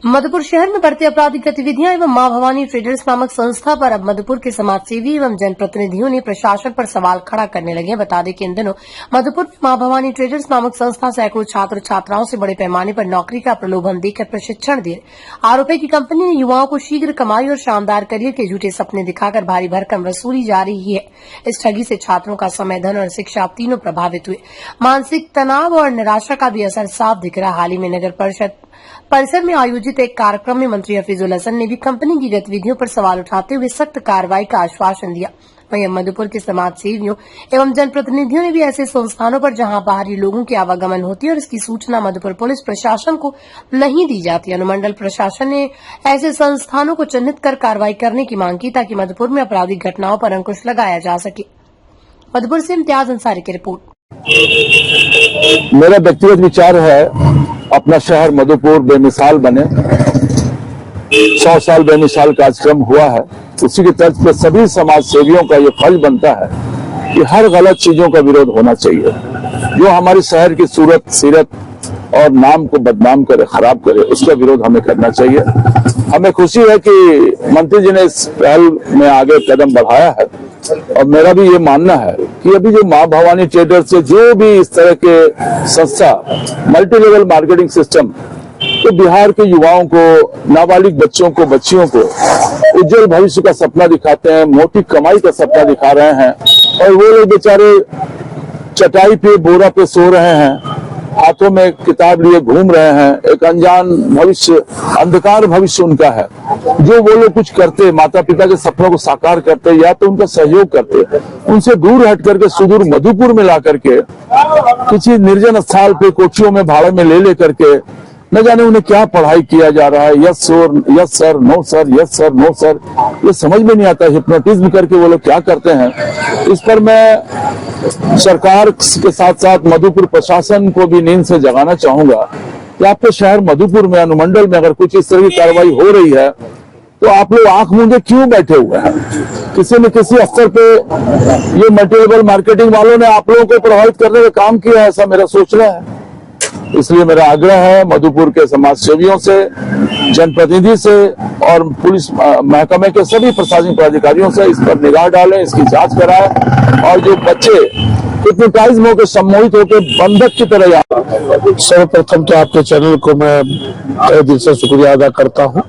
मधुपुर शहर में बढ़ती आपराधिक गतिविधियां एवं मां भवानी ट्रेडर्स नामक संस्था पर अब मधुपुर के समाजसेवी एवं जनप्रतिनिधियों ने प्रशासन पर सवाल खड़ा करने लगे। बता दें कि इन दिनों मधुपुर में मां भवानी ट्रेडर्स नामक संस्था सैकड़ों छात्र छात्राओं से बड़े पैमाने पर नौकरी का प्रलोभन देकर प्रशिक्षण दे। आरोप है कि कंपनी ने युवाओं को शीघ्र कमाई और शानदार करियर के झूठे सपने दिखाकर भारी भरकम वसूली जा रही है। इस ठगी से छात्रों का समय, धन और शिक्षा तीनों प्रभावित हुए। मानसिक तनाव और निराशा का भी असर साफ दिख रहा। हाल ही में नगर परिषद परिसर में आयोजित एक कार्यक्रम में मंत्री हफीजुल हसन ने भी कंपनी की गतिविधियों पर सवाल उठाते हुए सख्त कार्रवाई का आश्वासन दिया। वहीं मधुपुर के समाज सेवियों एवं जनप्रतिनिधियों ने भी ऐसे संस्थानों पर जहां बाहरी लोगों की आवागमन होती है और इसकी सूचना मधुपुर पुलिस प्रशासन को नहीं दी जाती, अनुमंडल प्रशासन ने ऐसे संस्थानों को चिन्हित कर कार्रवाई करने की मांग की ताकि मधुपुर में आपराधिक घटनाओं पर अंकुश लगाया जा सके। मधुपुर से इम्तियाज अंसारी की रिपोर्ट। मेरा व्यक्तिगत विचार है, अपना शहर मधुपुर बेमिसाल बने। 100 साल बेमिसाल कार्यक्रम हुआ है, उसी की तर्ज पर सभी समाज सेवियों का ये फर्ज बनता है कि हर गलत चीजों का विरोध होना चाहिए जो हमारे शहर की सूरत सीरत और नाम को बदनाम करे, खराब करे, उसका विरोध हमें करना चाहिए। हमें खुशी है कि मंत्री जी ने इस पहल में आगे कदम बढ़ाया है और मेरा भी ये मानना है कि अभी जो मां भवानी ट्रेडर्स से जो भी इस तरह के संस्था मल्टी लेवल मार्केटिंग सिस्टम तो बिहार के युवाओं को, नाबालिग बच्चों को, बच्चियों को उज्जवल भविष्य का सपना दिखाते हैं, मोटी कमाई का सपना दिखा रहे हैं और वो लोग बेचारे चटाई पे, बोरा पे सो रहे हैं, हाथों में किताब लिए घूम रहे हैं। एक अनजान भविष्य, अंधकार भविष्य उनका है। जो वो लोग कुछ करते, माता पिता के सपनों को साकार करते या तो उनका सहयोग करते, उनसे दूर हट करके सुदूर मधुपुर में ला करके किसी निर्जन स्थल पे कोठियों में भाड़े में ले करके न जाने उन्हें क्या पढ़ाई किया जा रहा है। Yes sir, no sir, yes sir, no sir, ये समझ में नहीं आता। हिप्नोटिज्म करके वो लोग क्या करते हैं, इस पर मैं सरकार के साथ साथ मधुपुर प्रशासन को भी नींद से जगाना चाहूंगा कि आपके शहर मधुपुर में, अनुमंडल में अगर कुछ इस तरह की कार्रवाई हो रही है तो आप लोग आंख मूंदे क्यों बैठे हुए हैं? किसी न किसी स्तर पे ये मल्टीलेवल मार्केटिंग वालों ने आप लोगों को प्रभावित करने का काम किया है, ऐसा मेरा सोचना है। इसलिए मेरा आग्रह है मधुपुर के समाज सेवियों से, जनप्रतिनिधि से और पुलिस महकमे के सभी प्रशासनिक पदाधिकारियों से इस पर निगाह डालें, इसकी जांच कराएं और जो बच्चे हिप्नोटाइज होकर, सम्मोहित होकर बंधक की तरह सर्वप्रथम तो आपके चैनल को मैं तहे दिल से शुक्रिया अदा करता हूं।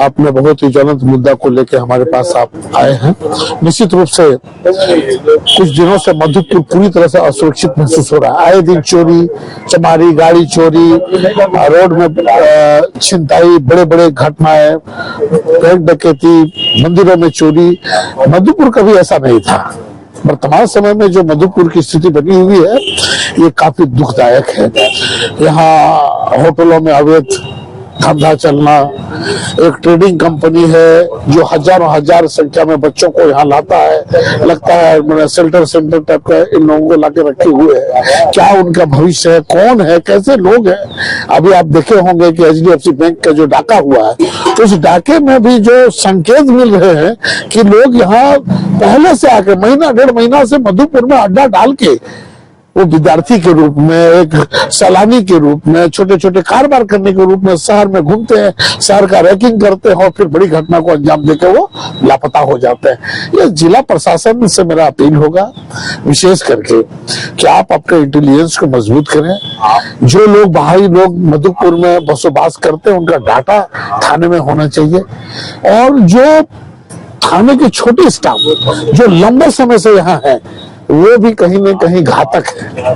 आपने बहुत ही ज्वलंत मुद्दा को लेकर हमारे पास आप आए हैं। निश्चित रूप से कुछ दिनों से मधुपुर पूरी तरह से असुरक्षित महसूस हो रहा है। आए दिन चोरी चमारी, गाड़ी चोरी, रोड में छिनताई, बड़े बड़े घटनाएं, बैंक डकैती, मंदिरों में चोरी। मधुपुर कभी ऐसा नहीं था। वर्तमान समय में जो मधुपुर की स्थिति बनी हुई है ये काफी दुखदायक है। यहाँ होटलों में अवैध धंधा चलना, एक ट्रेडिंग कंपनी है जो हजारों हजार संख्या में बच्चों को यहाँ लाता है, लगता है सेंटर टाइप का इन लोगों को लाके रखे हुए है। क्या उनका भविष्य है, कौन है, कैसे लोग हैं? अभी आप देखे होंगे कि HDFC बैंक का जो डाका हुआ है, उस डाके में भी जो संकेत मिल रहे हैं कि लोग यहाँ पहले से आके महीना 1.5 महीना से मधुपुर में अड्डा डाल के वो विद्यार्थी के रूप में, एक सैलानी के रूप में, छोटे छोटे कारोबार करने के रूप में शहर में घूमते हैं, शहर का रैकिंग करते हैं और फिर बड़ी घटना को अंजाम देकर वो लापता हो जाते हैं। ये जिला प्रशासन से मेरा अपील होगा विशेष करके कि आप अपने इंटेलिजेंस को मजबूत करें। जो लोग, बाहरी लोग मधुपुर में बसोबास करते हैं उनका डाटा थाने में होना चाहिए और जो थाने के छोटे स्टाफ जो लंबे समय से यहाँ है वो भी कहीं न कहीं घातक है।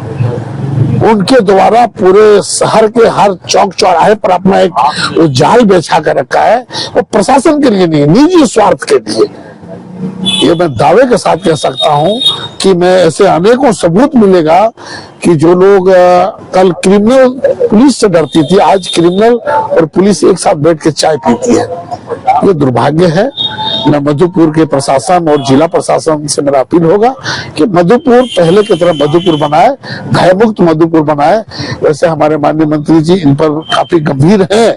उनके द्वारा पूरे शहर के हर चौक चौराहे पर अपना एक वो जाल बिछा कर रखा है, वो प्रशासन के लिए नहीं, निजी स्वार्थ के लिए। ये मैं दावे के साथ कह सकता हूं कि मैं ऐसे अनेकों सबूत मिलेगा कि जो लोग कल क्रिमिनल पुलिस से डरती थी, आज क्रिमिनल और पुलिस एक साथ बैठ के चाय पीती है। ये दुर्भाग्य है। मैं मधुपुर के प्रशासन और जिला प्रशासन से मेरा अपील होगा कि मधुपुर पहले की तरह मधुपुर बनाए, भयमुक्त मधुपुर बनाए। वैसे हमारे माननीय मंत्री जी इन पर काफी गंभीर है,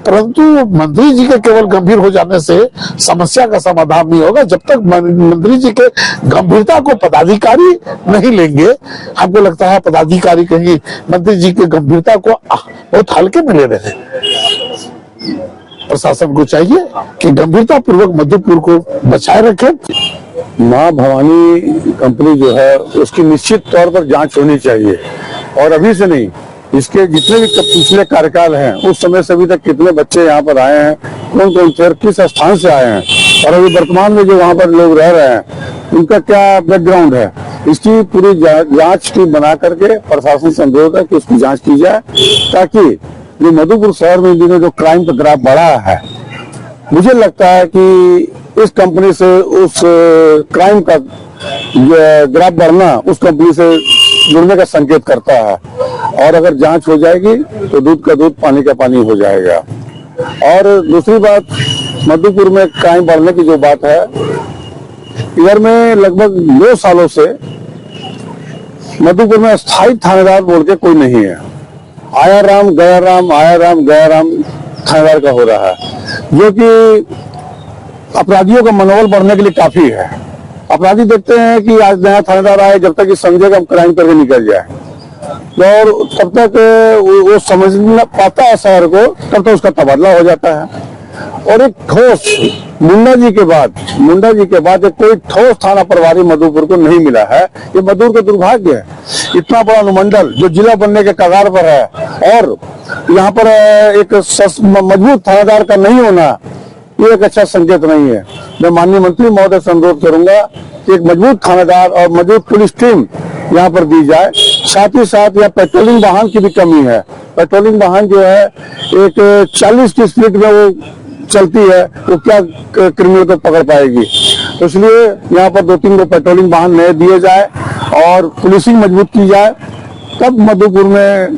परंतु मंत्री जी के केवल गंभीर हो जाने से समस्या का समाधान नहीं होगा। जब तक मंत्री जी के गंभीरता को पदाधिकारी नहीं लेंगे, हमको लगता है पदाधिकारी कहीं मंत्री जी की गंभीरता को बहुत हल्के में ले रहे हैं। प्रशासन को चाहिए कि गंभीरता पूर्वक मधुपुर को बचाए रखे। मां भवानी कंपनी जो है उसकी निश्चित तौर पर जांच होनी चाहिए, और अभी से नहीं, इसके जितने भी पिछले कार्यकाल हैं उस समय से अभी तक कितने बच्चे यहाँ पर आए हैं, कौन कौन से और किस स्थान से आए हैं, और अभी वर्तमान में जो वहाँ पर लोग रह रहे हैं उनका क्या बैकग्राउंड है, इसकी पूरी जांच टीम बना करके प्रशासन से अनुरोध है कि उसकी जांच की जाए, ताकि जो मधुपुर शहर में इन दिनों जो क्राइम का ग्राफ बढ़ा है, मुझे लगता है कि इस कंपनी से उस क्राइम का ग्राफ बढ़ना उस कंपनी से जुड़ने का संकेत करता है। और अगर जांच हो जाएगी तो दूध का दूध पानी का पानी हो जाएगा। और दूसरी बात, मधुपुर में क्राइम बढ़ने की जो बात है, इधर में लगभग 2 सालों से मधुपुर में स्थायी थानेदार बोल के कोई नहीं है। आया राम गया राम, आया राम गया राम थानेदार का हो रहा है, जो कि अपराधियों का मनोबल बढ़ने के लिए काफी है। अपराधी देखते हैं कि आज नया थानेदार आए, जब तक ये समझेगा हम क्राइम करके निकल जाए, और तब तक वो समझ नहीं पाता है शहर को, तब तक उसका तबादला हो जाता है। और एक ठोस मुंडा जी के बाद एक कोई ठोस थाना प्रभारी मधुपुर को नहीं मिला है। ये मधुपुर का दुर्भाग्य है। इतना बड़ा अनुमंडल जो जिला बनने के कगार पर है, और यहाँ पर एक मजबूत थानेदार का नहीं होना, ये एक अच्छा संकेत नहीं है। मैं माननीय मंत्री महोदय से अनुरोध करूंगा कि एक मजबूत थानेदार और मजबूत पुलिस टीम यहाँ पर दी जाए। साथ ही साथ यहाँ पेट्रोलिंग वाहन की भी कमी है। पेट्रोलिंग वाहन जो है एक 40 की स्पीड में वो चलती है, वो क्या क्रिमिनल को पकड़ पाएगी। तो इसलिए यहाँ पर 2-3 पेट्रोलिंग वाहन नए दिए जाए और पुलिसिंग मजबूत की जाए, तब मधुपुर में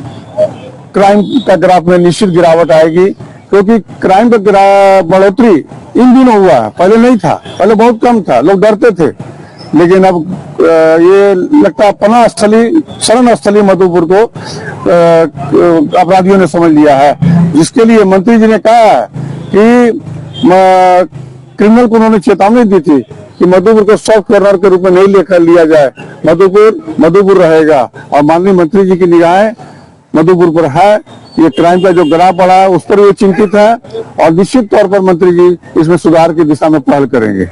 क्राइम का ग्राफ में निश्चित गिरावट आएगी। क्योंकि क्राइम का बढ़ोतरी इन दिनों हुआ है, पहले नहीं था, पहले बहुत कम था, लोग डरते थे। लेकिन अब ये लगता है पना स्थली, शरण स्थली मधुपुर को अपराधियों ने समझ लिया है, जिसके लिए मंत्री जी ने कहा है कि क्रिमिनल को उन्होंने चेतावनी दी थी कि मधुपुर को सॉफ्ट कॉर्नर के रूप में नहीं लेकर लिया जाए, मधुपुर रहेगा। और माननीय मंत्री जी की निगाहें मधुपुर पर है। ये क्राइम का जो ग्राफ बढ़ा है उस पर ये चिंतित है, और निश्चित तौर पर मंत्री जी इसमें सुधार की दिशा में पहल करेंगे।